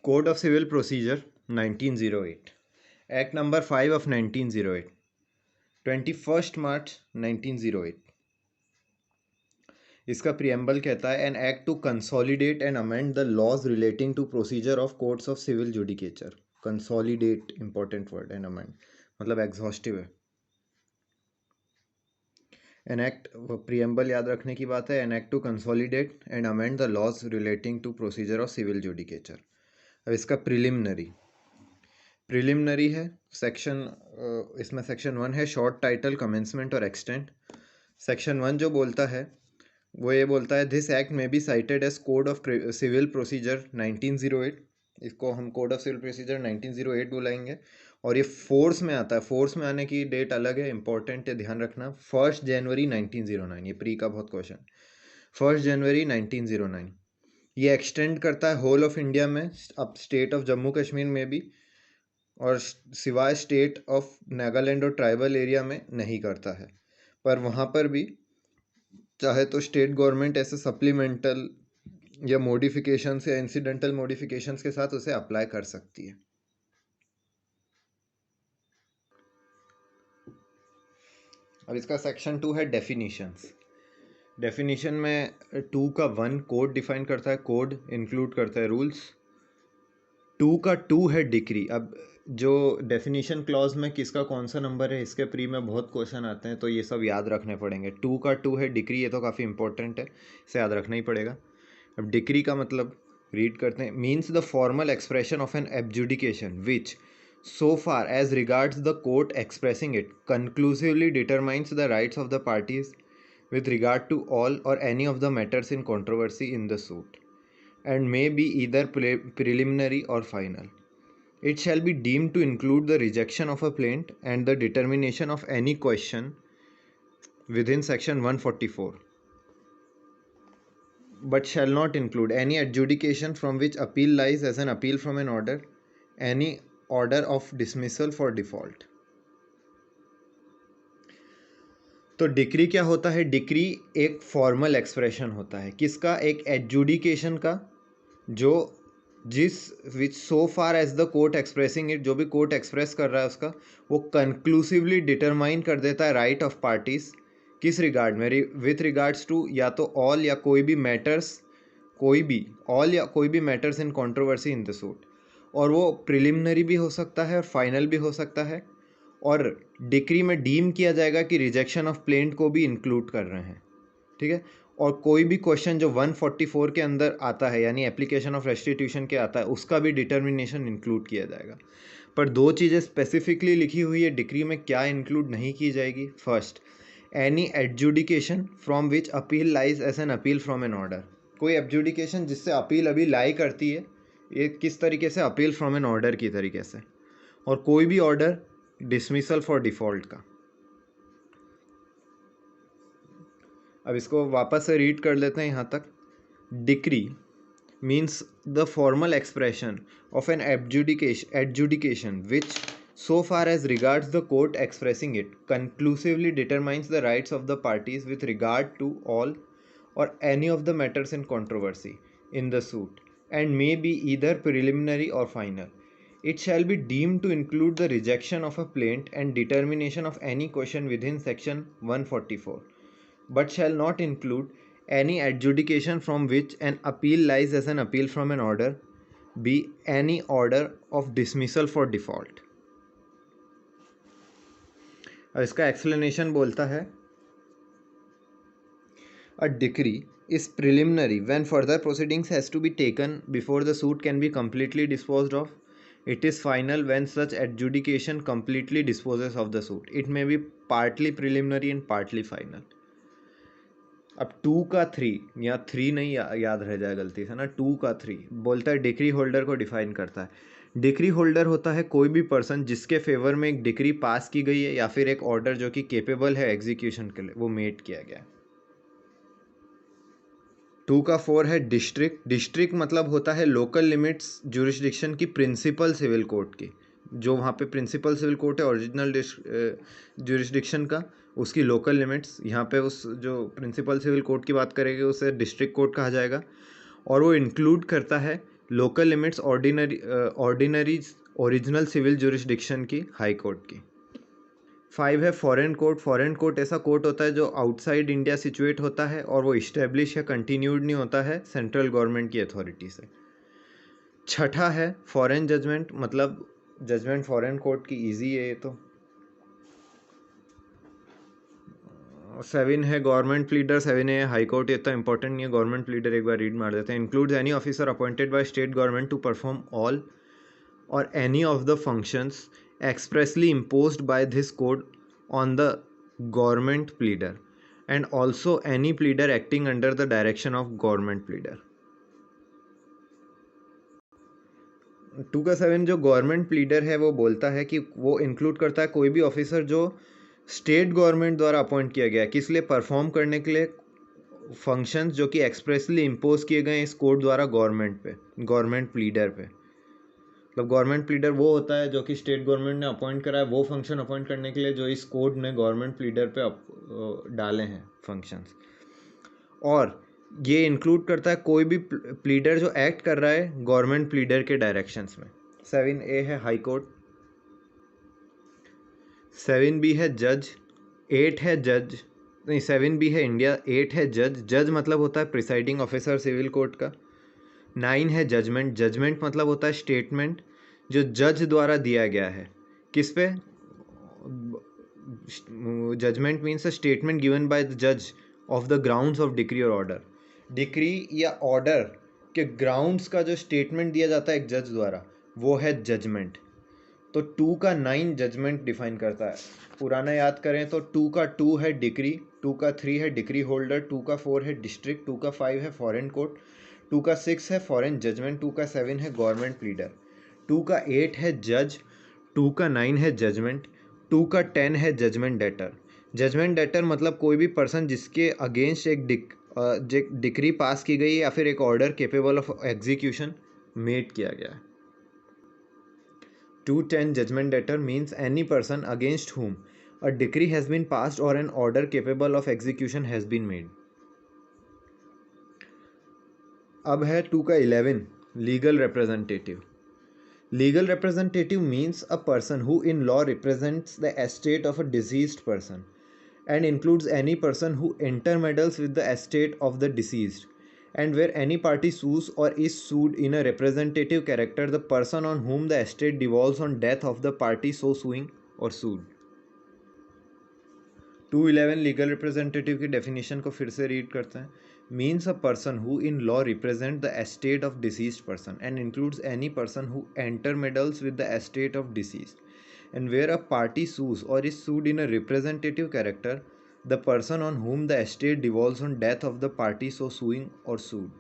Code of Civil Procedure 1908, Act number 5 of 1908, 21st March 1908. इसका preamble कहता है an act to consolidate and amend the laws relating to procedure of courts of civil judicature. Consolidate important word, and amend मतलब exhaustive है. An act preamble याद रखने की बात है. An act to consolidate and amend the laws relating to procedure of civil judicature. अब इसका preliminary है सेक्शन. इसमें सेक्शन 1 है शॉर्ट टाइटल, कमेंसमेंट और एक्सटेंट. सेक्शन 1 जो बोलता है वो ये बोलता है this act may be cited as code of civil procedure 1908. इसको हम कोड ऑफ सिविल प्रोसीजर 1908 बुलाएंगे. और ये फोर्स में आता है. फोर्स में आने की डेट अलग है, इंपॉर्टेंट है, ध्यान रखना. 1 जनवरी 1909. ये प्री का बहुत क्वेश्चन. 1 जनवरी 1909. ये एक्सटेंड करता है होल ऑफ इंडिया में, अब स्टेट ऑफ जम्मू कश्मीर में भी, और सिवाय स्टेट ऑफ नागालैंड और ट्राइबल एरिया में नहीं करता है. पर वहाँ पर भी चाहे तो स्टेट गवर्नमेंट ऐसे सप्लीमेंटल या मॉडिफिकेशंस या इंसिडेंटल मॉडिफिकेशंस के साथ उसे अप्लाई कर सकती है. अब इसका सेक्शन 2 है डेफिनेशंस. डेफिनेशन में 2 का 1 कोड डिफाइन करता है, कोड इंक्लूड करता है रूल्स. 2 का 2 है डिक्री. अब जो डेफिनेशन क्लॉज में किसका कौन सा नंबर है, इसके प्री में बहुत क्वेश्चन आते हैं, तो ये सब याद रखने पड़ेंगे. 2 का 2 है डिक्री. ये तो काफ़ी इंपॉर्टेंट है, इसे याद रखना ही पड़ेगा. अब डिक्री का मतलब रीड करते हैं. Means the formal expression of an adjudication which so far as regards the court expressing it conclusively determines the rights of the parties with regard to all or any of the matters in controversy in the suit, and may be either preliminary or final. It shall be deemed to include the rejection of a plaint and the determination of any question within section 144, but shall not include any adjudication from which appeal lies as an appeal from an order, any order of dismissal for default. तो decree क्या होता है? Decree एक formal expression होता है. किसका? एक adjudication का, जो जिस which so far as the court expressing it, जो भी कोर्ट एक्सप्रेस कर रहा है उसका, वो कंक्लूसिवली डिटरमाइन कर देता है राइट ऑफ पार्टीज. किस रिगार्ड में? विथ रिगार्ड्स टू या तो ऑल या कोई भी मैटर्स, कोई भी ऑल या कोई भी matters in controversy in the suit. और वो प्रिलिमिनरी भी हो सकता है और फाइनल भी हो सकता है. और डिक्री में डीम किया जाएगा कि रिजेक्शन ऑफ प्लेंट को भी इंक्लूड कर रहे हैं. ठीक है. और कोई भी क्वेश्चन जो 144 के अंदर आता है, यानी एप्लीकेशन ऑफ रेस्टिट्यूशन के आता है, उसका भी डिटर्मिनेशन इंक्लूड किया जाएगा. पर 2 चीज़ें स्पेसिफिकली लिखी हुई है डिक्री में, क्या इंक्लूड नहीं की जाएगी. First, any adjudication from which appeal lies as an appeal from an order. कोई एडजुडिकेशन जिससे अपील अभी लाई करती है, ये किस तरीके से? अपील फ्रॉम एन ऑर्डर की तरीके से. और कोई भी ऑर्डर डिसमिसल फॉर डिफॉल्ट का. अब इसको वापस से रीड कर लेते हैं यहाँ तक. Decree means the formal expression of an adjudication which so far as regards the court expressing it conclusively determines the rights of the parties with regard to all or any of the matters in controversy in the suit, and may be either preliminary or final. It shall be deemed to include the rejection of a plaint and determination of any question within section 144, but shall not include any adjudication from which an appeal lies as an appeal from an order, be any order of dismissal for default. और इसका explanation बोलता है अ decree is preliminary when further proceedings has to be taken before the suit can be completely disposed of. It is final when such adjudication completely disposes of the suit. It may be partly preliminary and partly final. अब 2 का 3 या 3 नहीं याद रह जाए गलती से ना. 2 का 3 बोलता है डिक्री होल्डर को डिफाइन करता है. डिक्री होल्डर होता है कोई भी पर्सन जिसके फेवर में एक डिक्री पास की गई है या फिर एक ऑर्डर जो कि केपेबल है एग्जीक्यूशन के लिए, वो मेड किया गया है. 2 का 4 है डिस्ट्रिक्ट. डिस्ट्रिक्ट मतलब होता है लोकल लिमिट्स ज्यूरिसडिक्शन की प्रिंसिपल सिविल कोर्ट की. जो वहाँ पे प्रिंसिपल सिविल कोर्ट है ओरिजिनल ज्यूरिसडिक्शन का, उसकी लोकल लिमिट्स. यहाँ पे उस जो प्रिंसिपल सिविल कोर्ट की बात करेंगे उसे डिस्ट्रिक्ट कोर्ट कहा जाएगा. और वो इंक्लूड करता है local limits ordinary original civil jurisdiction की, हाई कोर्ट की। 5 है फॉरेन कोर्ट। फॉरेन कोर्ट ऐसा कोर्ट होता है जो आउटसाइड इंडिया सिचुएट होता है और वो इस्टेब्लिश या कंटिन्यूड नहीं होता है सेंट्रल गवर्नमेंट की अथॉरिटी से। छठा है फॉरेन जजमेंट, मतलब जजमेंट फॉरेन कोर्ट की, इजी है ये तो। 7 है गवर्नमेंट प्लीडर। 7 है हाई कोर्ट, ये तो इंपॉर्टेंट नहीं है, गवर्नमेंट प्लीडर एक बार रीड मार देते हैं। Includes any officer appointed by state government to perform all or any of the functions expressly imposed by this code on the government pleader and also any pleader acting under the direction of government pleader। 2 का 7 जो government pleader है वो बोलता है कि वो include करता है कोई भी ऑफिसर जो स्टेट गवर्नमेंट द्वारा अपॉइंट किया गया है, किस लिए, परफॉर्म करने के लिए फंक्शंस जो कि एक्सप्रेसली इम्पोज किए गए इस कोड द्वारा गवर्नमेंट पे, गवर्नमेंट प्लीडर पे। मतलब गवर्नमेंट प्लीडर वो होता है जो कि स्टेट गवर्नमेंट ने अपॉइंट करा है, वो फंक्शन अपॉइंट करने के लिए जो इस कोड ने गवर्नमेंट प्लीडर पे डाले हैं फंक्शंस। और ये इंक्लूड करता है कोई भी प्लीडर जो एक्ट कर रहा है गवर्नमेंट प्लीडर के डायरेक्शंस में। 7A है हाई कोर्ट। 7B है जज। 8 है जज, नहीं 7B है इंडिया। 8 है जज। जज मतलब होता है प्रिसाइडिंग ऑफिसर सिविल कोर्ट का। 9 है जजमेंट। जजमेंट मतलब होता है स्टेटमेंट जो जज द्वारा दिया गया है, किस पे, judgment means a statement given by the जज of the grounds of decree or order. Decree या ऑर्डर के ग्राउंड्स का जो स्टेटमेंट दिया जाता है एक जज द्वारा, वो है जजमेंट। तो 2 का 9 जजमेंट डिफाइन करता है। पुराना याद करें तो 2 का 2 है डिक्री, 2 का 3 है डिक्री होल्डर, 2 का 4 है डिस्ट्रिक्ट, 2 का 5 है फॉरेन कोर्ट, 2 का 6 है फॉरेन जजमेंट, 2 का 7 है गवर्नमेंट प्लीडर, 2 का 8 है जज, 2 का 9 है जजमेंट, 2 का 10 है जजमेंट डेटर। जजमेंट डेटर मतलब कोई भी पर्सन जिसके अगेंस्ट एक डिक्री पास की गई या फिर एक order capable of execution made किया गया है। 210 judgment debtor means any person against whom a decree has been passed or an order capable of execution has been made। अब है 2 का 11 legal representative. Legal representative means a person who in law represents the estate of a deceased person and includes any person who intermeddles with the estate of the deceased, and where any party sues or is sued in a representative character the person on whom the estate devolves on death of the party so suing or sued। 211 legal representative की definition को फिर से read करते हैं। Means a person who in law represent the estate of deceased person and includes any person who intermeddles with the estate of deceased, and where a party sues or is sued in a representative character the person on whom the estate devolves on death of the party so suing or sued।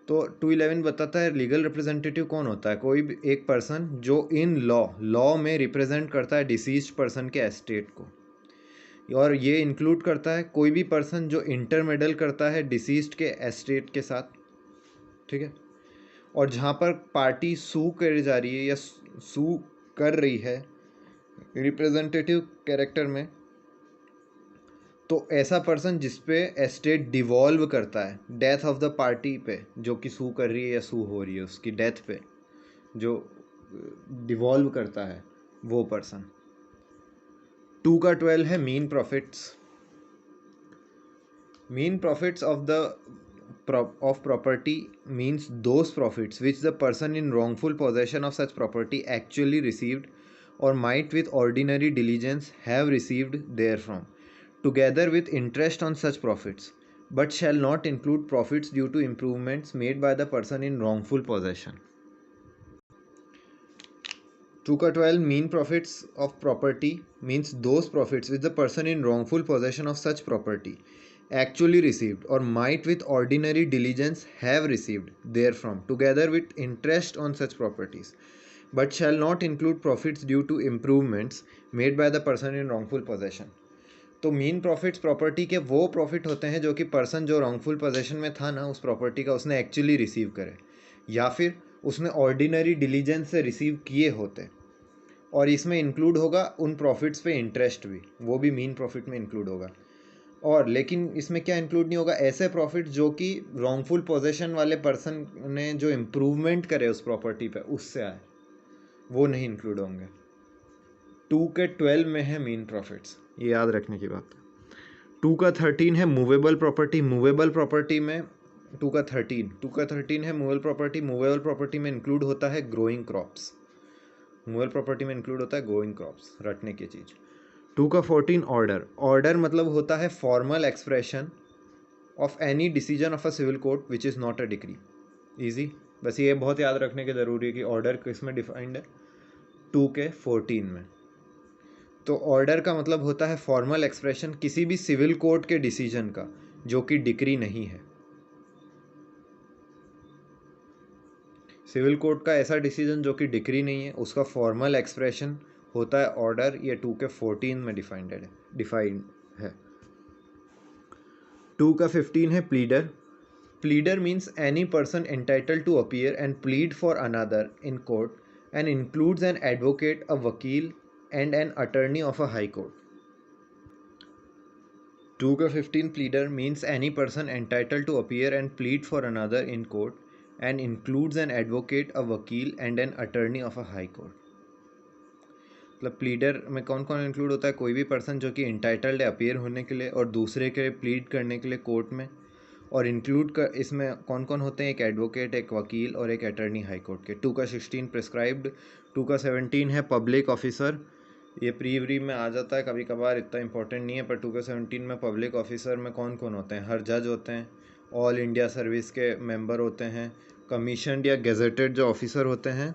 तो 211 बताता है legal representative कौन होता है, कोई भी एक person जो इन लॉ में रिप्रेजेंट करता है डिसीज्ड पर्सन के एस्टेट को, और ये इंक्लूड करता है कोई भी पर्सन जो इंटरमेडल करता है डिसीज्ड के एस्टेट के साथ, ठीक है। और जहाँ पर पार्टी सू कर जा रही है या सू कर रही है रिप्रेजेंटेटिव कैरेक्टर में, तो ऐसा पर्सन जिस पे एस्टेट डिवॉल्व करता है डेथ ऑफ द पार्टी पे जो कि सू कर रही है या सू हो रही है, उसकी डेथ पे जो डिवॉल्व करता है वो पर्सन। 2 का 12 है mean profits. Mean profits of property means those profits which the person in wrongful possession of such property actually received or might with ordinary diligence have received therefrom, together with interest on such profits, but shall not include profits due to improvements made by the person in wrongful possession। 2 का 12 mean profits of property means those profits which the person in wrongful possession of such property actually received or might with ordinary diligence have received therefrom, together with interest on such properties, but shall not include profits due to improvements made by the person in wrongful possession। तो mean profits property के वो profit होते हैं जो कि person जो wrongful possession में था ना उस प्रॉपर्टी का, उसने एक्चुअली रिसीव करे या फिर उसने ऑर्डिनरी डिलीजेंस से रिसीव किए होते, और इसमें इंक्लूड होगा उन प्रॉफिट्स पे इंटरेस्ट भी, वो भी मीन प्रॉफिट में इंक्लूड होगा। और लेकिन इसमें क्या इंक्लूड नहीं होगा, ऐसे प्रॉफिट जो कि रॉन्गफुल पोजेशन वाले पर्सन ने जो इम्प्रूवमेंट करे उस प्रॉपर्टी पे उससे आए, वो नहीं इंक्लूड होंगे। 2 के 12 में है मीन प्रॉफिट्स, ये याद रखने की बात है। 2 का 13 है मूवेबल प्रॉपर्टी। मूवेबल प्रॉपर्टी में 2 का 13 है मूवेबल प्रॉपर्टी। मूवेबल प्रॉपर्टी में इंक्लूड होता है ग्रोइंग क्रॉप्स। मूवेबल प्रॉपर्टी में इंक्लूड होता है ग्रोइंग क्रॉप्स, रटने की चीज़। 2 का 14 ऑर्डर। ऑर्डर मतलब होता है formal expression of any decision of a civil court which is not a decree. Easy, बस ये बहुत याद रखने की ज़रूरी है कि ऑर्डर किस में डिफाइंड है, 2 के 14 में। तो ऑर्डर का मतलब होता है फॉर्मल एक्सप्रेशन किसी भी सिविल कोर्ट के डिसीजन का जो कि डिक्री नहीं है। सिविल कोर्ट का ऐसा डिसीजन जो कि डिक्री नहीं है उसका फॉर्मल एक्सप्रेशन होता है ऑर्डर। ये 2 के 14 में डिफाइंड है। 2 का 15 है pleader. Pleader means any person entitled to appear and plead for another in court and includes an advocate, a vakil and an attorney of a high court. 2 का 15 pleader means any person entitled to appear and plead for another in court and includes an advocate, a वकील and an attorney of a high court। मतलब pleader में कौन कौन include होता है, कोई भी पर्सन जो कि इंटाइटल्ड है अपीयर होने के लिए और दूसरे के प्लीड करने के लिए कोर्ट में, और इंक्लूड कर इसमें कौन कौन होते हैं, एक एडवोकेट, एक वकील और एक अटर्नी हाई कोर्ट के। 2 का 16 प्रिस्क्राइब्ड। 2 का 17 है पब्लिक ऑफिसर। ये प्री व्री में आ जाता है कभी कभार, इतना इंपॉर्टेंट नहीं है, पर 2 का 17 में पब्लिक ऑफिसर में कौन कौन होते हैं, हर जज होते हैं, ऑल इंडिया सर्विस के मेंबर होते हैं, कमीशनड या गेजेटेड जो ऑफिसर होते हैं,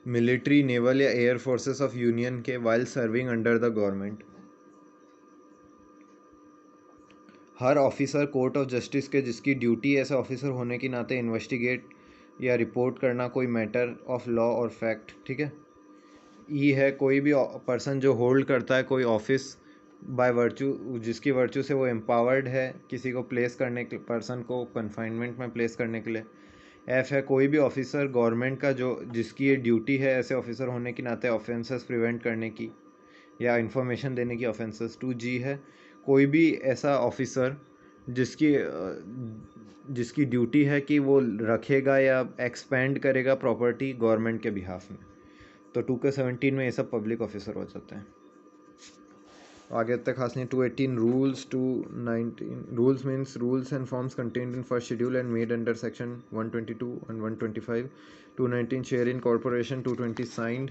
मिलिट्री, नेवल या एयर फोर्सेस ऑफ यूनियन के while serving under the government. Her officer court of justice के जिसकी ड्यूटी ऐसे ऑफिसर होने के नाते इन्वेस्टिगेट या रिपोर्ट करना कोई मैटर ऑफ लॉ और फैक्ट, ठीक है। ई है कोई भी पर्सन जो होल्ड करता है कोई ऑफिस बाय वर्चू, जिसकी वर्चू से वो एम्पावर्ड है किसी को प्लेस करने के, पर्सन को कन्फाइनमेंट में प्लेस करने के लिए। एफ है कोई भी ऑफिसर गवर्नमेंट का जो जिसकी ये ड्यूटी है ऐसे ऑफिसर होने के नाते ऑफेंसेस प्रिवेंट करने की या इंफॉर्मेशन देने की ऑफेंसेस। 2 जी है कोई भी ऐसा ऑफिसर जिसकी ड्यूटी है कि वो रखेगा या एक्सपेंड करेगा प्रॉपर्टी गवर्नमेंट के बिहाफ में। तो 2 के 17 में ये सब पब्लिक ऑफिसर हो जाते हैं। आगे तक खास नहीं। 218 rules. 219 rules means rules and forms contained in first schedule and made under section 122 and 125। 219 share in corporation. 220 signed.